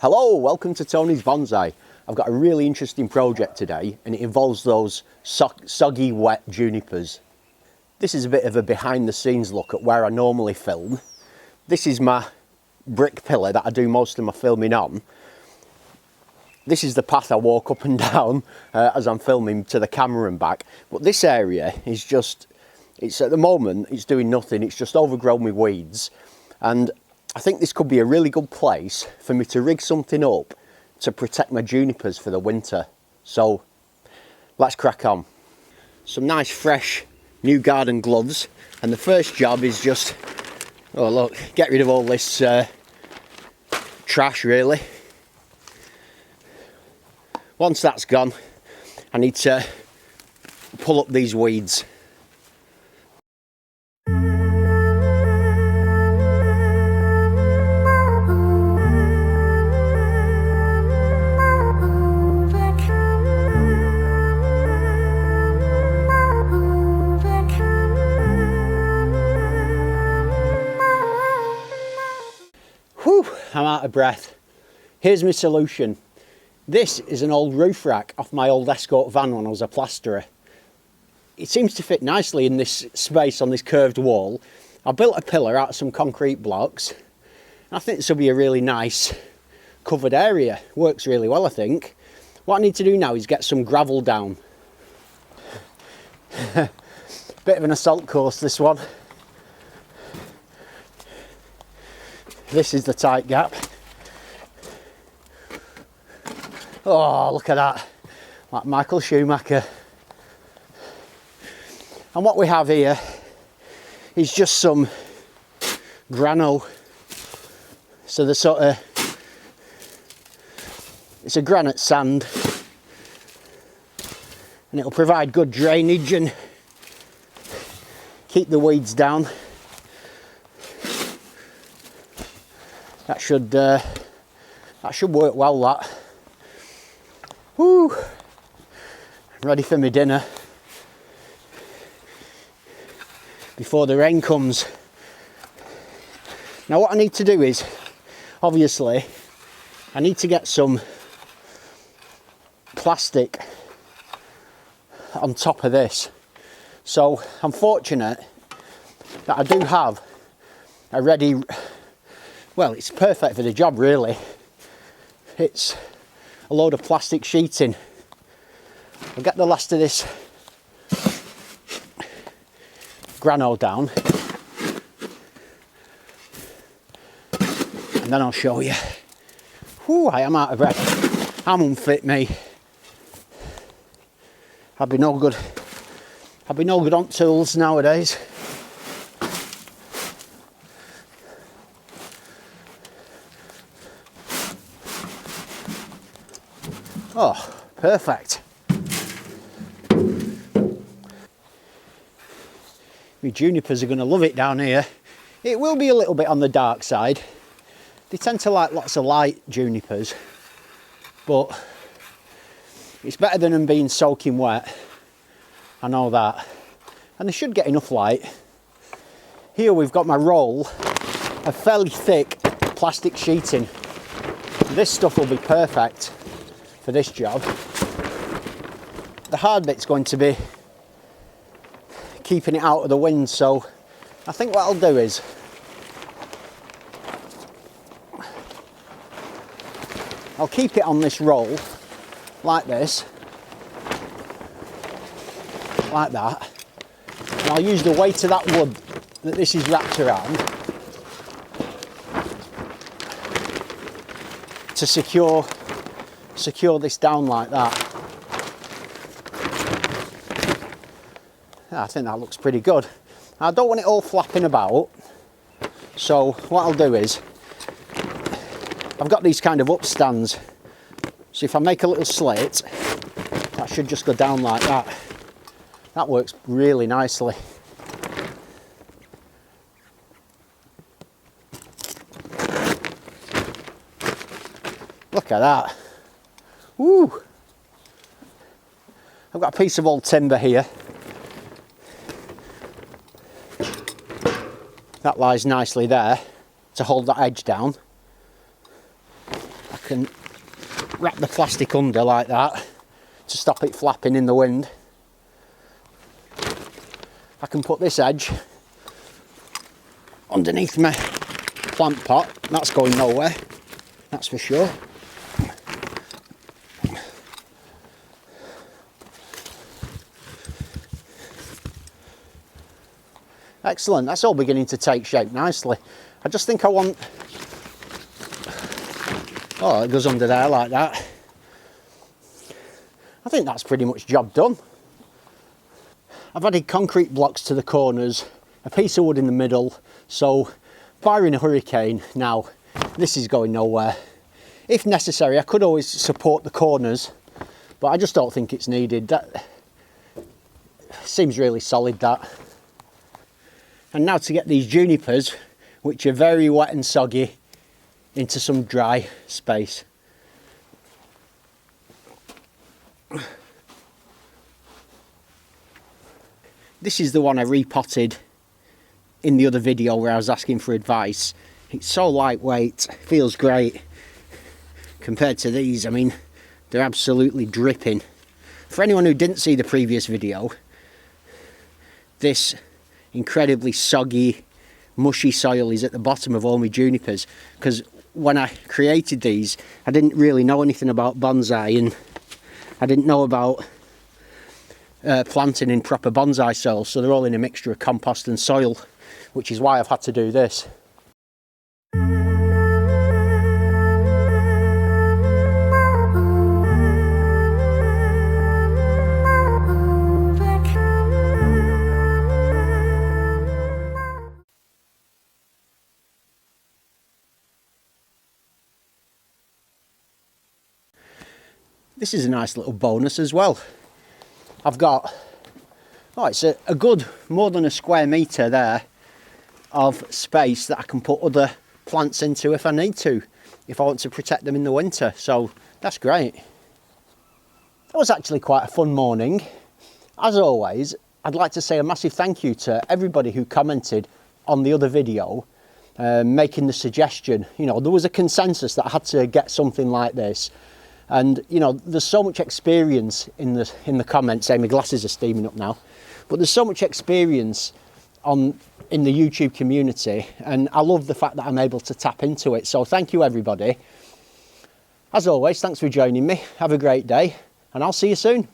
Hello, welcome to Tony's Bonsai. I've got a really interesting project today and it involves those soggy wet junipers. This is a bit of a behind the scenes look at where I normally film. This is my brick pillar that I do most of my filming on. This is the path I walk up and down as I'm filming to the camera and back. But this area is just, it's at the moment, it's doing nothing. It's just overgrown with weeds. And I think this could be a really good place for me to rig something up to protect my junipers for the winter. So let's crack on. Some nice fresh new garden gloves, and the first job is just, oh look, get rid of all this trash really. Once that's gone, I need to pull up these weeds. Whew, I'm out of breath. Here's my solution. This is an old roof rack off my old Escort van when I was a plasterer. It seems to fit nicely in this space on this curved wall. I built a pillar out of some concrete blocks. I think this will be a really nice covered area. Works really well, I think. What I need to do now is get some gravel down. Bit of an assault course, this one. This is the tight gap. Oh, look at that, like Michael Schumacher. And what we have here is just some grano. So the sort of, it's a granite sand, and it'll provide good drainage and keep the weeds down. That should work well, that. Woo! I'm ready for my dinner before the rain comes. Now what I need to do is, obviously, I need to get some plastic on top of this. So I'm fortunate that I do have a ready, well, it's perfect for the job really. It's a load of plastic sheeting. I'll get the last of this grano down and then I'll show you. Whew, I am out of breath. I'm unfit, me. I'd be no good on tools nowadays. Oh, perfect. My junipers are going to love it down here. It will be a little bit on the dark side. They tend to like lots of light junipers, but it's better than them being soaking wet. I know that. And they should get enough light. Here we've got my roll of fairly thick plastic sheeting. This stuff will be perfect for this job. The hard bit's going to be keeping it out of the wind, so I think what I'll do is I'll keep it on this roll like this, like that, and I'll use the weight of that wood that this is wrapped around to secure this down like that. I think that looks pretty good. I don't want it all flapping about, so what I'll do is I've got these kind of upstands, so if I make a little slit, that should just go down like that. That works really nicely. Look at that. Woo! I've got a piece of old timber here. That lies nicely there to hold that edge down. I can wrap the plastic under like that to stop it flapping in the wind. I can put this edge underneath my plant pot. That's going nowhere, that's for sure. Excellent, that's all beginning to take shape nicely. I just think I want... Oh, it goes under there like that. I think that's pretty much job done. I've added concrete blocks to the corners, a piece of wood in the middle, so barring a hurricane now, this is going nowhere. If necessary, I could always support the corners, but I just don't think it's needed. That seems really solid, that. And now to get these junipers, which are very wet and soggy, into some dry space. This is the one I repotted in the other video where I was asking for advice. It's so lightweight, feels great. Compared to these, I mean, they're absolutely dripping. For anyone who didn't see the previous video, this incredibly soggy, mushy soil is at the bottom of all my junipers, because when I created these, I didn't really know anything about bonsai, and I didn't know about planting in proper bonsai soil, so they're all in a mixture of compost and soil, which is why I've had to do this. This is a nice little bonus as well. I've got, oh, it's a good, more than a square metre there of space that I can put other plants into if I need to, if I want to protect them in the winter, so that's great. That was actually quite a fun morning. As always, I'd like to say a massive thank you to everybody who commented on the other video, making the suggestion. You know, there was a consensus that I had to get something like this. And you know, there's so much experience in the comments. Say, my glasses are steaming up now, but there's so much experience in the YouTube community, and I love the fact that I'm able to tap into it. So thank you, everybody. As always, thanks for joining me. Have a great day, and I'll see you soon.